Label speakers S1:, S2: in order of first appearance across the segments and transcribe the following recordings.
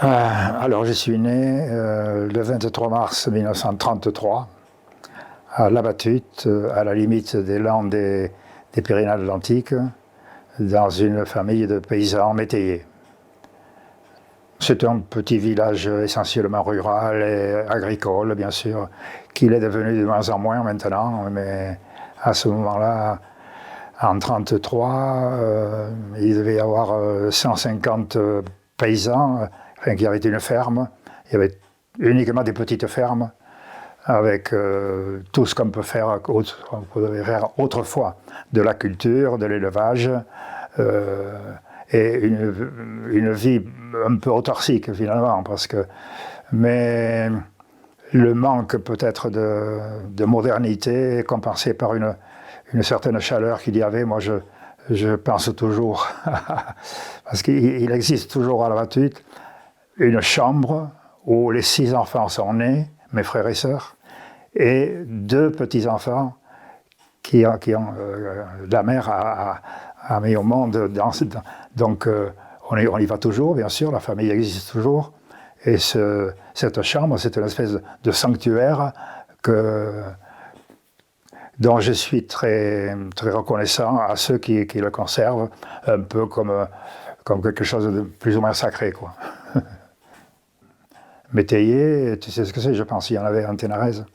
S1: Alors, je suis né le 23 mars 1933 à La Batute, à la limite des Landes des Pyrénées-Atlantiques, dans une famille de paysans métayers. C'est un petit village essentiellement rural et agricole, bien sûr, qu'il est devenu de moins en moins maintenant, mais à ce moment-là, en 1933, il devait y avoir 150 paysans, enfin, qui avaient une ferme. Il y avait uniquement des petites fermes avec tout ce qu'on peut faire, on pouvait faire autrefois, de la culture, de l'élevage, et une vie un peu autarcique finalement, mais le manque peut-être de modernité compensé par une certaine chaleur qu'il y avait, moi je pense toujours, parce qu'il existe toujours à La Batute, une chambre où les 6 enfants sont nés, mes frères et sœurs, et 2 petits-enfants qui ont la mère a mis au monde. Donc on y va toujours, bien sûr, la famille existe toujours. Et cette chambre, c'est une espèce de sanctuaire dont je suis très, très reconnaissant à ceux qui le conservent, un peu comme quelque chose de plus ou moins sacré, quoi. Métayer, tu sais ce que c'est, je pense, il y en avait en Ténarèse.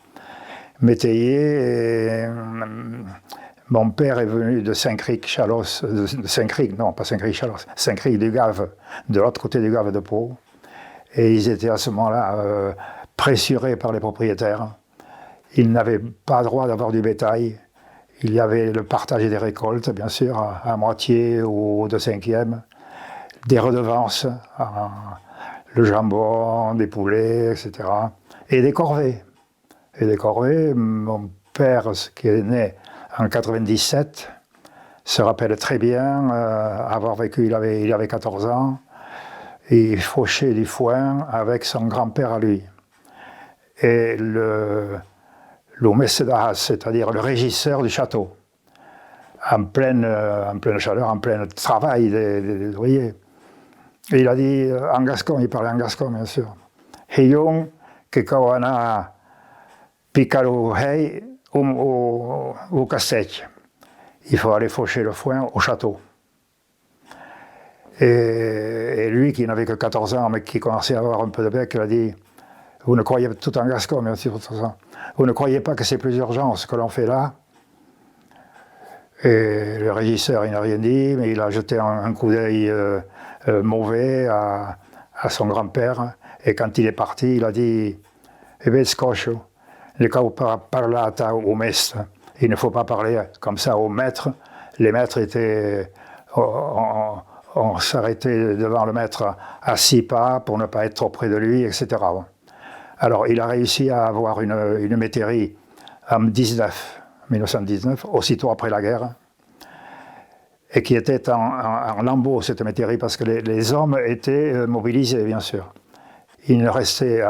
S1: Métayer, mon père est venu de Saint-Cric-Chalosse, de Saint-Cric, non, pas Saint-Cric-Chalosse, Saint-Cric-du-Gave, de l'autre côté du Gave de Pau. Et ils étaient à ce moment-là pressurés par les propriétaires. Ils n'avaient pas droit d'avoir du bétail. Il y avait le partage des récoltes, bien sûr, à moitié ou 2/5, des redevances, le jambon, des poulets, etc. Et des corvées. Mon père, qui est né en 97, se rappelle très bien avoir vécu, il avait 14 ans, et il fauchait du foin avec son grand-père à lui. Et le mecedas, c'est-à-dire le régisseur du château, en pleine chaleur, en plein travail des ouvriers. Et il a dit en gascon, il parlait en gascon bien sûr, Heyong kekawana pikalo hei au castech. Il faut aller faucher le foin au château. Et lui, qui n'avait que 14 ans, mais qui commençait à avoir un peu de bec, il a dit, vous ne croyez, tout en gascon, bien sûr, vous ne croyez pas que c'est plus urgent ce que l'on fait là? Et le régisseur, il n'a rien dit, mais il a jeté un coup d'œil mauvais à son grand-père. Et quand il est parti, il a dit, eh bien, scoscio, le cas parlata au mestre. Il ne faut pas parler comme ça au maître. Les maîtres étaient... On s'arrêtait devant le maître à 6 pas pour ne pas être trop près de lui, etc. Alors, il a réussi à avoir une métairie en 1919, aussitôt après la guerre, et qui était en lambeaux, cette métairie, parce que les hommes étaient mobilisés, bien sûr. Il ne restait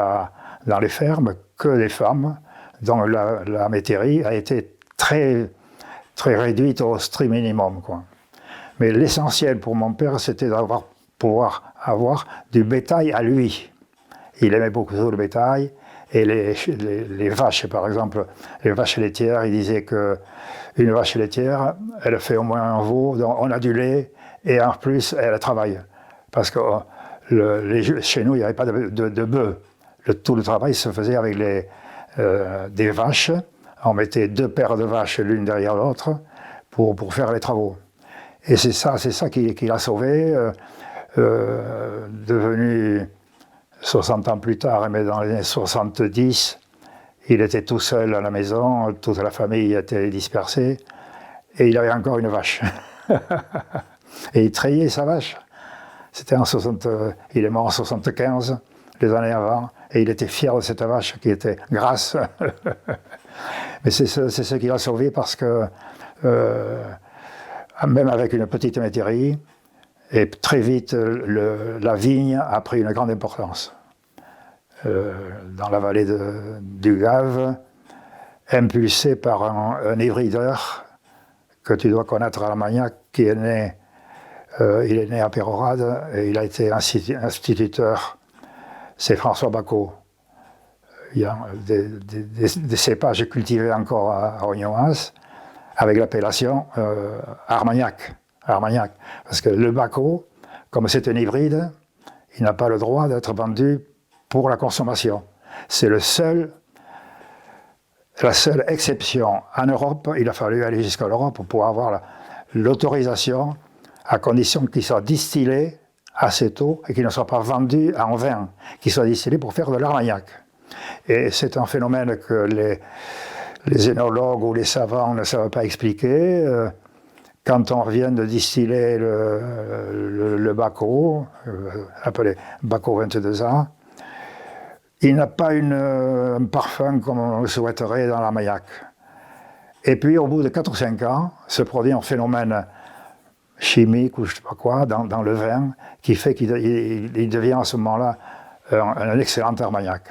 S1: dans les fermes que des femmes, dont la métairie a été très, très réduite au strict minimum, quoi. Mais l'essentiel pour mon père, c'était pouvoir avoir du bétail à lui. Il aimait beaucoup le bétail. Et les vaches, par exemple, les vaches laitières, il disait qu'une vache laitière, elle fait au moins un veau, donc on a du lait, et en plus, elle travaille. Parce que chez nous, il n'y avait pas de bœufs. Tout le travail se faisait avec des vaches. On mettait 2 paires de vaches l'une derrière l'autre pour faire les travaux. Et c'est ça qui l'a sauvé, devenu 60 ans plus tard, mais dans les années 70, il était tout seul à la maison, toute la famille était dispersée, et il avait encore une vache. Et il trayait sa vache. C'était il est mort en 75, les années avant, et il était fier de cette vache qui était grasse. Mais c'est ce qui l'a sauvé parce que même avec une petite métairie, et très vite, la vigne a pris une grande importance. Dans la vallée du Gave, impulsé par un hybrideur que tu dois connaître à Armagnac, qui est né, il est né à Pérorade, et il a été instituteur c'est François Bacot. Il y a des cépages cultivés encore à Rognoas avec l'appellation Armagnac. Armagnac. Parce que le Bacot, comme c'est un hybride, il n'a pas le droit d'être vendu pour la consommation. C'est la seule exception. En Europe, il a fallu aller jusqu'à l'Europe pour avoir l'autorisation, à condition qu'il soit distillé assez tôt et qu'il ne soit pas vendu en vin, qu'il soit distillé pour faire de l'Armagnac. Et c'est un phénomène que les œnologues ou les savants ne savent pas expliquer. Quand on vient de distiller le Bacot, appelé Bacot 22 ans, il n'a pas un parfum comme on le souhaiterait dans l'Armagnac. Et puis au bout de 4 ou 5 ans, se produit un phénomène chimique ou je ne sais pas quoi dans le vin qui fait qu'il devient à ce moment-là un excellent Armagnac.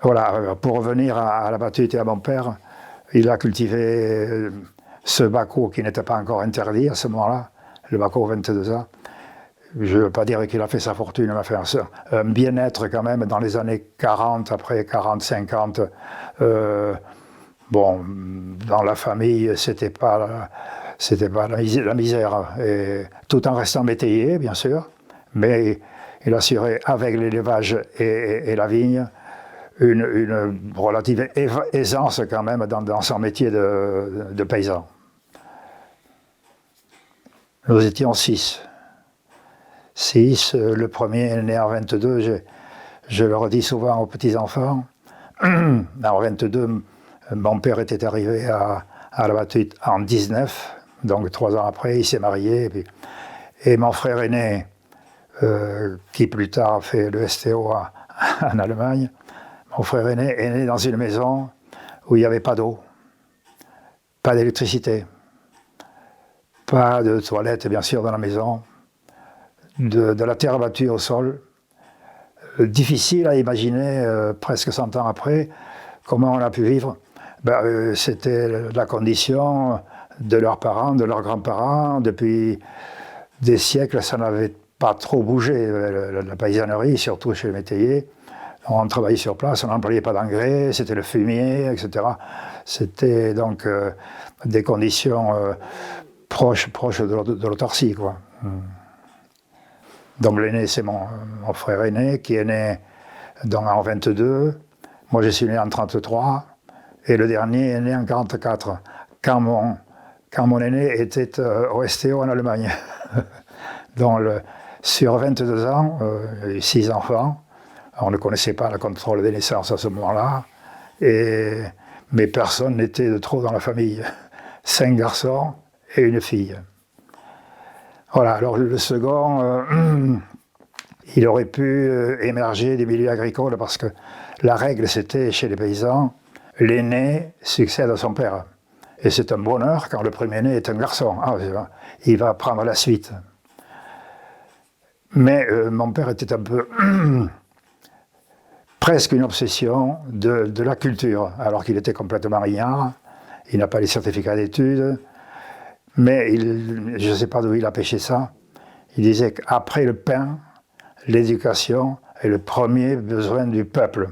S1: Voilà, pour revenir à la Batute et à mon père, il a cultivé ce Bacot qui n'était pas encore interdit à ce moment-là, le Bacot 22 ans. Je ne veux pas dire qu'il a fait sa fortune, il a fait un bien-être quand même dans les années 40, après 40, 50. Bon, dans la famille, c'était pas la misère, et, tout en restant métayer, bien sûr, mais il assurait avec l'élevage et la vigne une relative aisance quand même dans son métier de paysan. Nous étions 6. 6, le premier est né en 22, je le redis souvent aux petits-enfants. En 22, mon père était arrivé à la Batute en 19, donc 3 ans après, il s'est marié. Et mon frère aîné, qui plus tard a fait le STO en Allemagne, mon frère aîné est né dans une maison où il n'y avait pas d'eau, pas d'électricité, pas de toilette bien sûr dans la maison, de la terre battue au sol. Difficile à imaginer, presque 100 ans après, comment on a pu vivre. C'était la condition de leurs parents, de leurs grands-parents. Depuis des siècles, ça n'avait pas trop bougé, la paysannerie, surtout chez les métayers. On travaillait sur place, on n'employait pas d'engrais, c'était le fumier, etc. C'était donc des conditions proches de l'autarcie, quoi. Donc l'aîné, c'est mon frère aîné, qui est né donc, en 22. Moi, je suis né en 33. Et le dernier est né en 44, quand mon aîné était au STO en Allemagne. Donc, sur 22 ans, 6 enfants. On ne connaissait pas le contrôle des naissances à ce moment-là. Mais personne n'était de trop dans la famille. 5 garçons et une fille. Voilà, alors le second, il aurait pu émerger des milieux agricoles parce que la règle, c'était chez les paysans, l'aîné succède à son père. Et c'est un bonheur quand le premier-né est un garçon. Il va prendre la suite. Mais mon père était un peu presque une obsession de la culture, alors qu'il était complètement ignare. Il n'a pas les certificats d'études. Mais je ne sais pas d'où il a pêché ça. Il disait qu'après le pain, l'éducation est le premier besoin du peuple.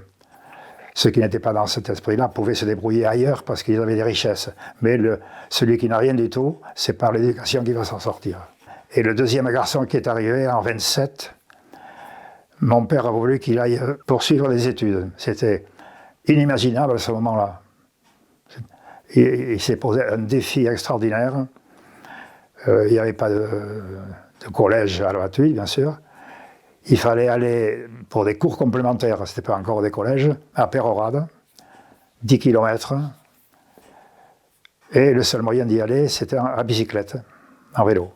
S1: Ceux qui n'étaient pas dans cet esprit-là pouvaient se débrouiller ailleurs parce qu'ils avaient des richesses. Mais celui qui n'a rien du tout, c'est par l'éducation qu'il va s'en sortir. Et le deuxième garçon qui est arrivé en 27, mon père a voulu qu'il aille poursuivre les études. C'était inimaginable à ce moment-là. Il s'est posé un défi extraordinaire. Il n'y avait pas de collège à la Batute, bien sûr. Il fallait aller pour des cours complémentaires, ce n'était pas encore des collèges, à Pérorade, 10 km. Et le seul moyen d'y aller, c'était à bicyclette, en vélo.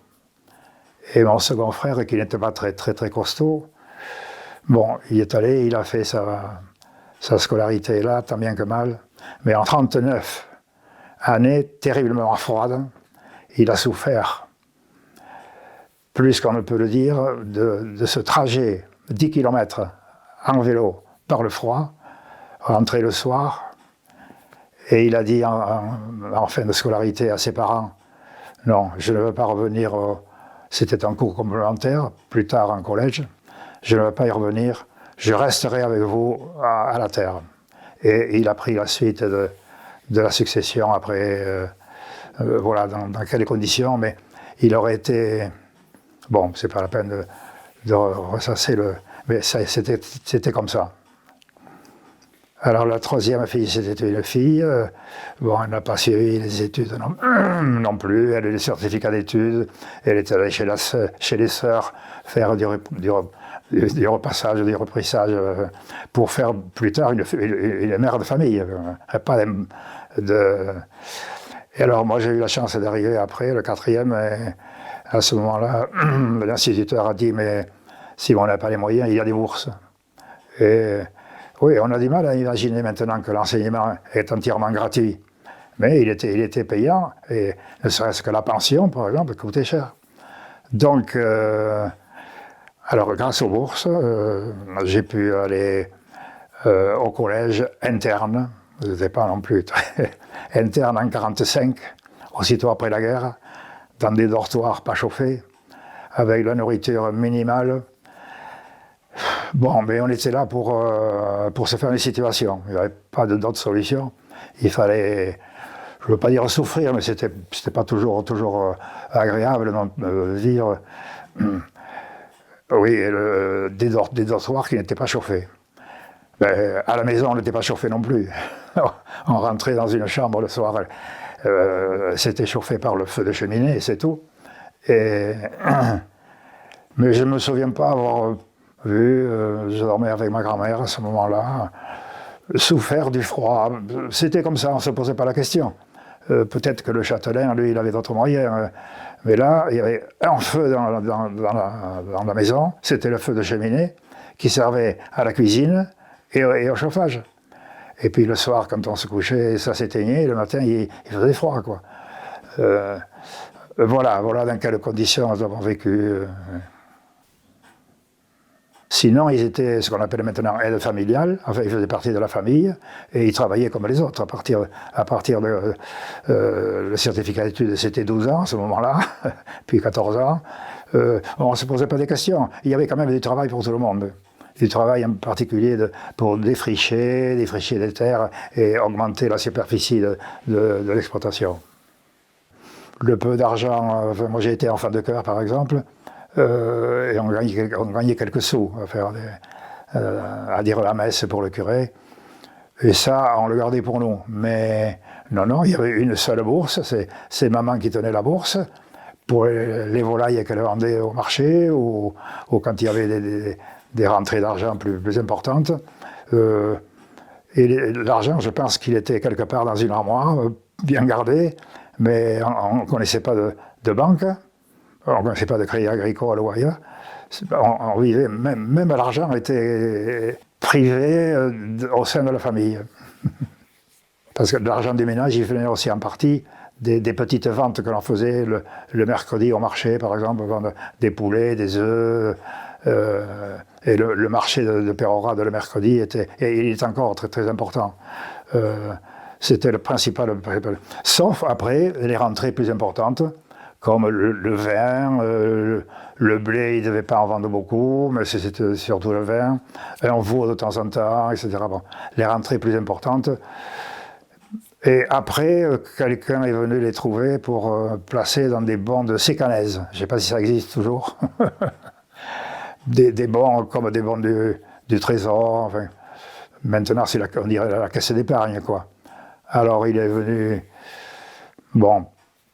S1: Et mon second frère, qui n'était pas très costaud, bon, il est allé, il a fait sa scolarité là, tant bien que mal. Mais en 39 années, terriblement froides, il a souffert, plus qu'on ne peut le dire, de ce trajet, 10 km en vélo, par le froid, rentrer le soir. Et il a dit en fin de scolarité à ses parents, non, je ne veux pas revenir, c'était un cours complémentaire, plus tard en collège, je ne veux pas y revenir, je resterai avec vous à la terre. Et il a pris la suite de la succession après, voilà, dans quelles conditions, mais il aurait été, bon, c'est pas la peine de ressasser mais c'était comme ça. Alors la troisième fille, c'était une fille. Bon, elle n'a pas suivi les études non plus. Elle a eu les certificats d'études. Elle est allée chez les sœurs faire du repassage, du reprissage pour faire plus tard une mère de famille. Pas Et alors moi j'ai eu la chance d'arriver après, le quatrième. Et à ce moment-là, l'instituteur a dit, mais si on n'a pas les moyens, il y a des bourses. Et oui, on a du mal à imaginer maintenant que l'enseignement est entièrement gratuit. Mais il était payant, et ne serait-ce que la pension, par exemple, coûtait cher. Donc, alors grâce aux bourses, j'ai pu aller au collège interne. Je n'étais pas non plus très interne en 1945, aussitôt après la guerre, dans des dortoirs pas chauffés, avec la nourriture minimale. Bon, mais on était là pour se faire une situation. Il n'y avait pas d'autre solution. Il fallait, je ne veux pas dire souffrir, mais c'était pas toujours agréable de vivre oui, des dortoirs qui n'étaient pas chauffés. Ben, à la maison, on n'était pas chauffé non plus. On rentrait dans une chambre le soir, c'était chauffé par le feu de cheminée, c'est tout. Mais je ne me souviens pas avoir vu, je dormais avec ma grand-mère à ce moment-là, souffert du froid. C'était comme ça, on ne se posait pas la question. Peut-être que le châtelain, lui, il avait d'autres moyens. Mais là, il y avait un feu dans la maison, c'était le feu de cheminée, qui servait à la cuisine et au chauffage. Et puis le soir, quand on se couchait, ça s'éteignait, et le matin, il faisait froid, quoi. Voilà dans quelles conditions nous avons vécu. Sinon, ils étaient ce qu'on appelle maintenant aide familiale, enfin ils faisaient partie de la famille, et ils travaillaient comme les autres. À partir de le certificat d'études, c'était 12 ans à ce moment-là, puis 14 ans. On ne se posait pas des questions. Il y avait quand même du travail pour tout le monde. Du travail en particulier pour défricher des terres et augmenter la superficie de l'exploitation. Le peu d'argent, enfin, moi j'ai été enfant de chœur par exemple, et on gagnait quelques sous à dire la messe pour le curé. Et ça, on le gardait pour nous. Mais non, il y avait une seule bourse, c'est maman qui tenait la bourse, pour les volailles qu'elle vendait au marché, ou quand il y avait des rentrées d'argent plus importantes. Et l'argent, je pense qu'il était quelque part dans une armoire, bien gardé, mais on ne connaissait pas de banque. On ne connaissait pas de crédit agricole ou ailleurs. On vivait, même l'argent était privé au sein de la famille. Parce que l'argent du ménage, il venait aussi en partie des petites ventes que l'on faisait le mercredi au marché, par exemple, vendre des poulets, des œufs. Et le marché de Pérorade le mercredi il est encore très, très important. C'était le principal. Sauf après les rentrées plus importantes, comme le vin, le blé, il ne devait pas en vendre beaucoup, mais c'était surtout le vin, un veau de temps en temps, etc. Bon, les rentrées plus importantes. Et après, quelqu'un est venu les trouver pour placer dans des bons de sécanaise. Je ne sais pas si ça existe toujours. des bons comme des bons du Trésor. Enfin, maintenant, on dirait la caisse d'épargne, quoi. Alors, il est venu, bon,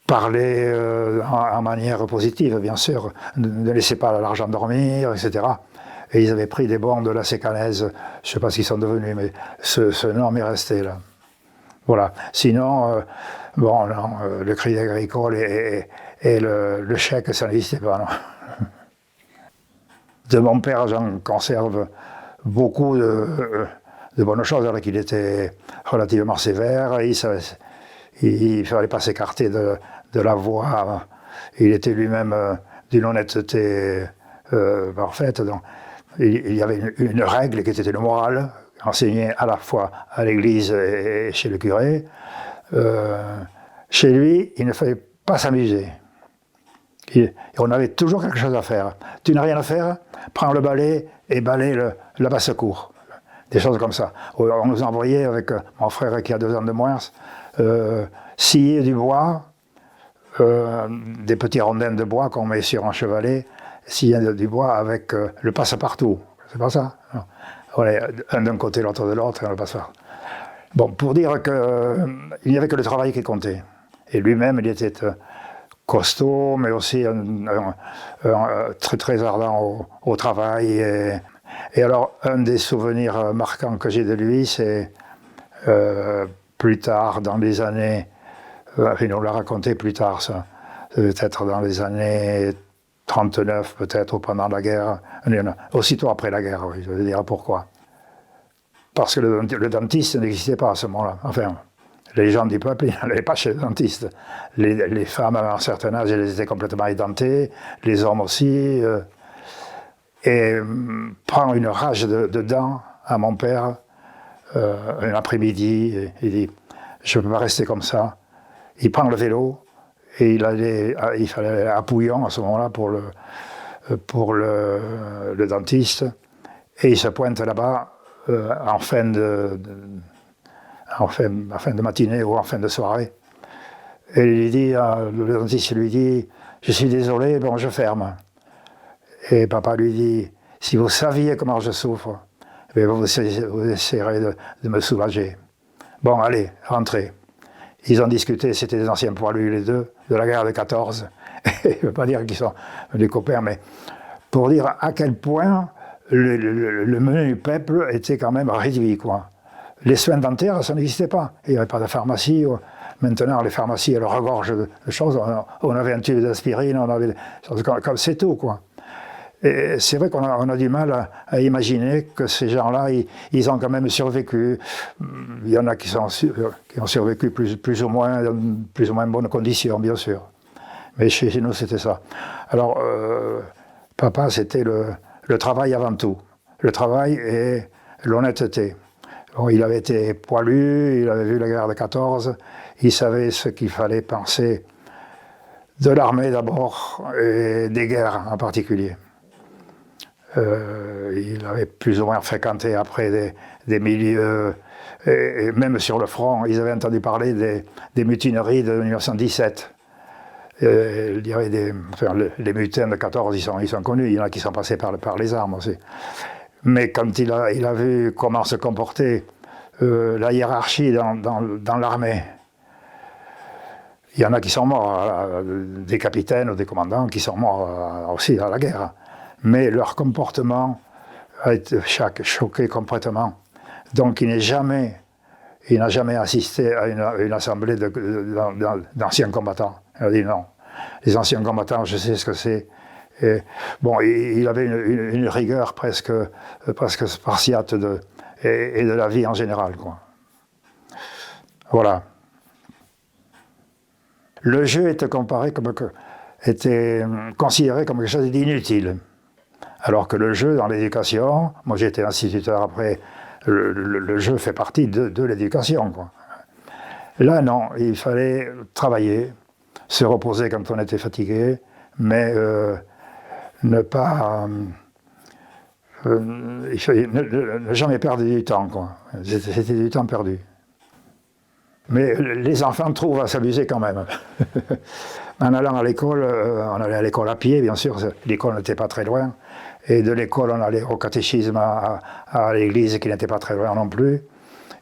S1: parler en manière positive, bien sûr. Ne laissez pas l'argent dormir, etc. Et ils avaient pris des bons de la sécanaise. Je ne sais pas ce qu'ils sont devenus, mais ce nom est resté là. Voilà. Sinon, bon, non, le crédit agricole et le chèque, ça n'existait pas, non. De mon père, j'en conserve beaucoup de bonnes choses, alors qu'il était relativement sévère. Il ne fallait pas s'écarter de la voie. Il était lui-même d'une honnêteté parfaite. Donc, il y avait une règle qui était le moral, enseignée à la fois à l'église et chez le curé. Chez lui, il ne fallait pas s'amuser. Et on avait toujours quelque chose à faire. Tu n'as rien à faire, prends le balai et balaye la basse-cour. Des choses comme ça. On nous envoyait avec mon frère qui a 2 ans de moins, scier du bois, des petits rondins de bois qu'on met sur un chevalet, scier du bois avec le passe-partout. C'est pas ça? Non. Voilà, un d'un côté, l'autre de l'autre, et le passe-partout. Bon, pour dire qu'il n'y avait que le travail qui comptait. Et lui-même, il était costaud, mais aussi très, très ardent au travail. Et alors, un des souvenirs marquants que j'ai de lui, c'est plus tard, dans les années, il nous l'a raconté plus tard, ça, peut-être dans les années 39, peut-être, ou pendant la guerre, aussitôt après la guerre, oui, je vais dire pourquoi. Parce que le dentiste n'existait pas à ce moment-là. Enfin, les gens du peuple, ils n'allaient pas chez le dentiste. Les femmes, à un certain âge, elles étaient complètement édentées, les hommes aussi. Et prend une rage de dents à mon père un après-midi. Il dit, je ne peux pas rester comme ça. Il prend le vélo et il fallait aller à Pouillon à ce moment-là pour le dentiste. Et il se pointe là-bas en fin de matinée ou en fin de soirée. Et il lui dit, le dentiste lui dit, je suis désolé, bon, je ferme. Et papa lui dit, si vous saviez comment je souffre, vous essayerez de me soulager. Bon, allez, rentrez. Ils ont discuté, c'était des anciens poilus les deux, de la guerre de 14. Je ne veux pas dire qu'ils sont des copains, mais pour dire à quel point le menu du peuple était quand même réduit, quoi. Les soins dentaires, ça n'existait pas. Il n'y avait pas de pharmacie. Maintenant, les pharmacies, elles regorgent de choses. On avait un tube d'aspirine, on avait des choses comme c'est tout, quoi. Et c'est vrai qu'on a du mal à imaginer que ces gens-là, ils ont quand même survécu. Il y en a qui ont survécu plus ou moins bonnes conditions, bien sûr. Mais chez nous, c'était ça. Alors, papa, c'était le travail avant tout. Le travail et l'honnêteté. Bon, il avait été poilu, il avait vu la guerre de 14, il savait ce qu'il fallait penser de l'armée d'abord et des guerres en particulier. Il avait plus ou moins fréquenté après des milieux, et même sur le front, ils avaient entendu parler des mutineries de 1917. Il y avait les mutins de 14, ils sont connus, il y en a qui sont passés par les armes aussi. Mais quand il a vu comment se comportait la hiérarchie dans l'armée, il y en a qui sont morts, des capitaines ou des commandants qui sont morts aussi à la guerre. Mais leur comportement a été choqué complètement. Donc il n'a jamais assisté à une assemblée d'anciens combattants. Il a dit non, les anciens combattants, je sais ce que c'est. Et, bon, il avait une rigueur presque spartiate et de la vie en général, quoi. Voilà. Le jeu était considéré comme quelque chose d'inutile. Alors que le jeu dans l'éducation, moi j'étais instituteur après, le jeu fait partie de l'éducation, quoi. Là non, il fallait travailler, se reposer quand on était fatigué, mais ne jamais perdre du temps, quoi. C'était du temps perdu. Mais les enfants trouvent à s'amuser quand même. En allant à l'école, on allait à l'école à pied, bien sûr, l'école n'était pas très loin. Et de l'école, on allait au catéchisme à l'église qui n'était pas très loin non plus.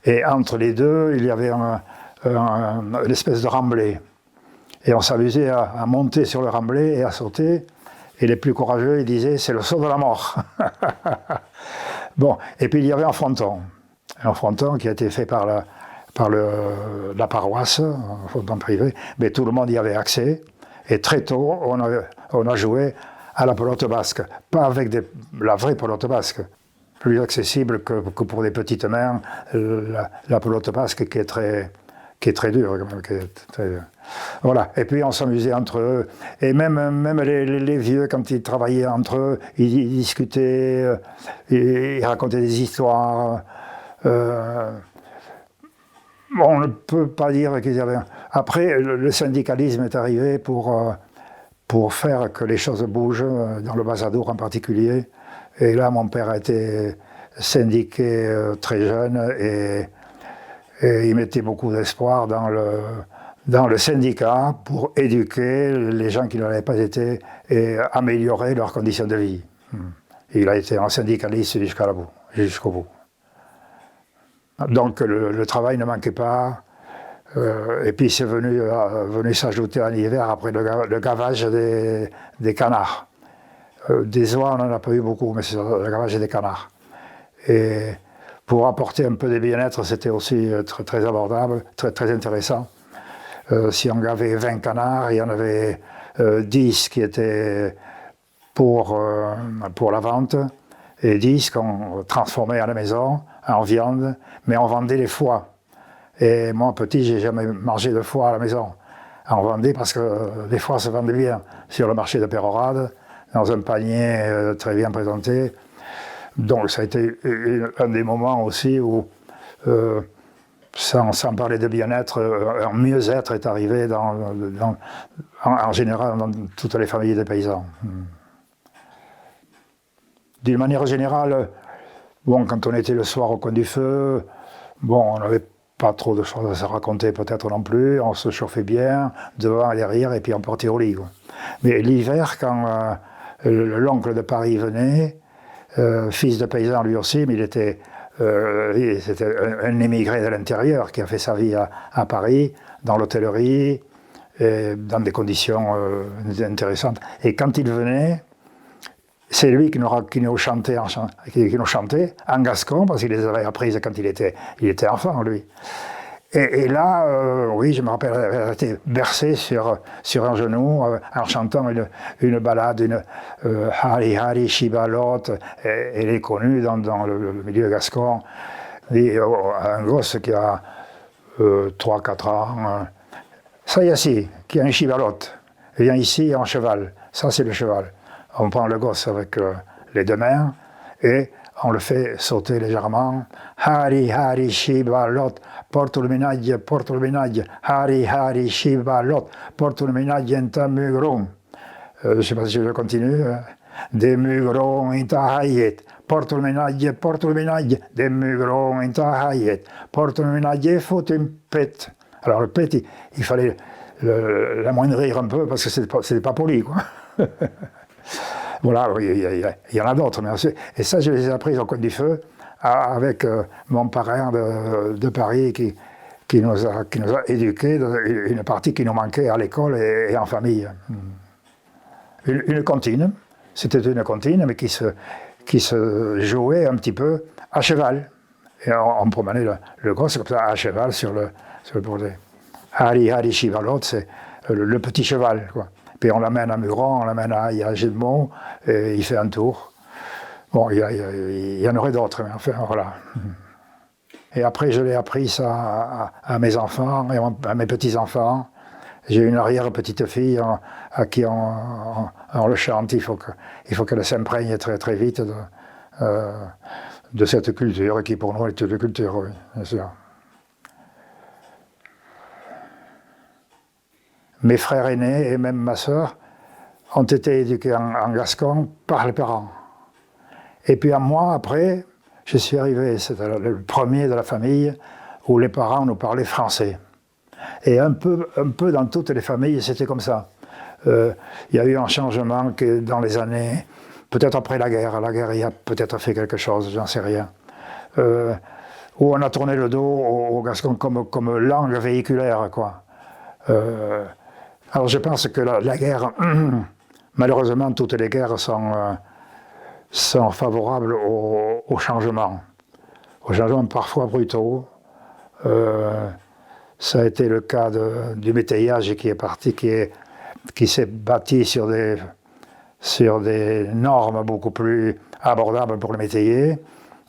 S1: Et entre les deux, il y avait une espèce de remblai. Et on s'amusait à monter sur le remblai et à sauter. Et les plus courageux, ils disaient, c'est le saut de la mort. Bon, et puis il y avait un fronton qui a été fait par la paroisse, un fronton privé, mais tout le monde y avait accès. Et très tôt, on a joué à la pelote basque. Pas avec la vraie pelote basque, plus accessible que pour des petites mains, la pelote basque qui est très dure. Voilà. Et puis on s'amusait entre eux. Et même les vieux, quand ils travaillaient entre eux, ils discutaient, ils racontaient des histoires. On ne peut pas dire qu'ils avaient... Après, le syndicalisme est arrivé pour pour faire que les choses bougent, dans le Bas-Adour en particulier. Et là, mon père a été syndiqué très jeune et il mettait beaucoup d'espoir dans le syndicat pour éduquer les gens qui ne l'avaient pas été et améliorer leurs conditions de vie. Et il a été un syndicaliste jusqu'au bout. Donc le travail ne manquait pas. Et puis c'est venu s'ajouter en hiver après le gavage des canards. Des oies, on n'en a pas eu beaucoup, mais c'est le gavage des canards. Et pour apporter un peu de bien-être, c'était aussi très, très abordable, très, très intéressant. Si on gavait 20 canards, il y en avait 10 qui étaient pour la vente, et 10 qu'on transformait à la maison en viande, mais on vendait les foies. Et moi, petit, j'ai jamais mangé de foie à la maison. On vendait parce que les foies se vendaient bien sur le marché de Pérorade, dans un panier très bien présenté. Donc ça a été un des moments aussi où, sans parler de bien-être, un mieux-être est arrivé en général dans toutes les familles des paysans. D'une manière générale, bon, quand on était le soir au coin du feu, bon, on n'avait pas trop de choses à se raconter peut-être non plus, on se chauffait bien, devant et derrière, et puis on partait au lit, quoi. Mais l'hiver, quand l'oncle de Paris venait, fils de paysan lui aussi, mais c'était un émigré de l'intérieur qui a fait sa vie à Paris, dans l'hôtellerie, dans des conditions intéressantes. Et quand il venait, c'est lui qui nous chantait en gascon, parce qu'il les avait apprises quand il était enfant, lui. Et là, oui, je me rappelle, elle était bercée sur un genou, en chantant une ballade, Hari Hari Shibalot. Elle est connue dans le milieu gascon. Et, un gosse qui a 3-4 ans, Sayassi, qui a un Shibalot, vient ici en cheval. Ça, c'est le cheval. On prend le gosse avec les deux mains et on le fait sauter légèrement. Hari Hari Shibalot, porte le ménage, Hari Hari Shibalot, porte le ménage en ta mugron. Je ne sais pas si je continue. Des mugrons in ta hayet, porte le ménage, des mugrons in ta hayet, porte le ménage et faut une pète. Alors le pète, il fallait l'amoindrir un peu parce que c'était pas poli, quoi. Voilà, il y en a d'autres. Et ça, je les ai apprises au coin du feu avec mon parrain de Paris qui nous a éduqués, une partie qui nous manquait à l'école et en famille. Une comptine, c'était une comptine, mais qui se jouait un petit peu à cheval. Et on promenait le gosse comme ça à cheval sur le bordel. Hari Hari Shivalot, c'est le petit cheval, quoi. Puis on l'amène à Muron, on l'amène à Gilmont, et il fait un tour. Bon, il y en aurait d'autres, mais enfin, voilà. Et après, je l'ai appris ça à mes enfants et à mes petits-enfants. J'ai une arrière-petite-fille à qui on le chante. Il faut qu'elle s'imprègne très, très vite de cette culture, qui pour nous est une culture, oui, bien sûr. Mes frères aînés et même ma sœur ont été éduqués en gascon par les parents. Et puis à moi, après, je suis arrivé, c'était le premier de la famille où les parents nous parlaient français. Et un peu dans toutes les familles, c'était comme ça. Il y a eu un changement que dans les années, peut-être après la guerre il a peut-être fait quelque chose, j'en sais rien, où on a tourné le dos au gascon comme langue véhiculaire, quoi. Alors je pense que la guerre, malheureusement, toutes les guerres sont favorables au changement parfois brutaux. Ça a été le cas du métayage qui s'est bâti sur des normes beaucoup plus abordables pour les métayers,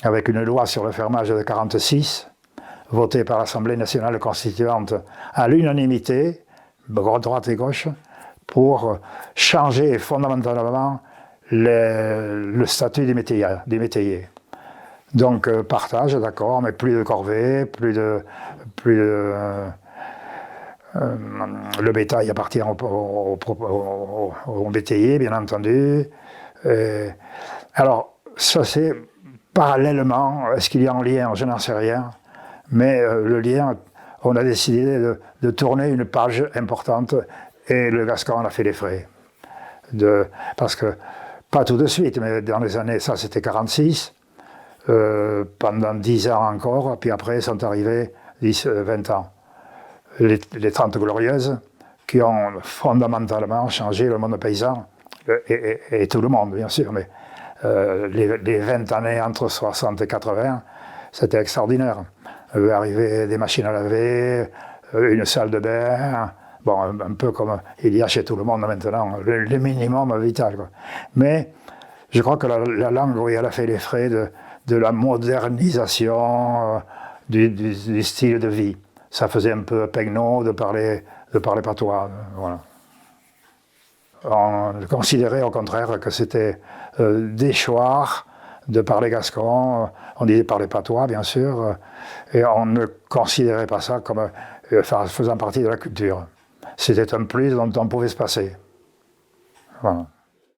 S1: avec une loi sur le fermage de 1946, votée par l'Assemblée nationale constituante à l'unanimité, droite et gauche, pour changer fondamentalement le statut des métayers. Donc partage, d'accord, mais plus de corvées, plus de le bétail appartient au bétailler, bien entendu. Alors, ça c'est parallèlement, est-ce qu'il y a un lien? Je n'en sais rien. Mais le lien, on a décidé de tourner une page importante et le Gascon en a fait les frais. Parce que, pas tout de suite, mais dans les années, ça c'était 46, pendant 10 ans encore, puis après sont arrivés 20 ans. Les 30 Glorieuses, qui ont fondamentalement changé le monde paysan, et tout le monde bien sûr, mais les 20 années entre 60 et 80, c'était extraordinaire. Arriver des machines à laver, une salle de bain, bon, un peu comme il y a chez tout le monde maintenant, le minimum vital, quoi. Mais je crois que la langue, oui, elle a fait les frais de la modernisation du style de vie. Ça faisait un peu pegno de parler patois, voilà. On considérait au contraire que c'était déchoir de parler gascon. On disait parler patois, bien sûr, et on ne considérait pas ça comme faisant partie de la culture. C'était un plus dont on pouvait se passer. Voilà.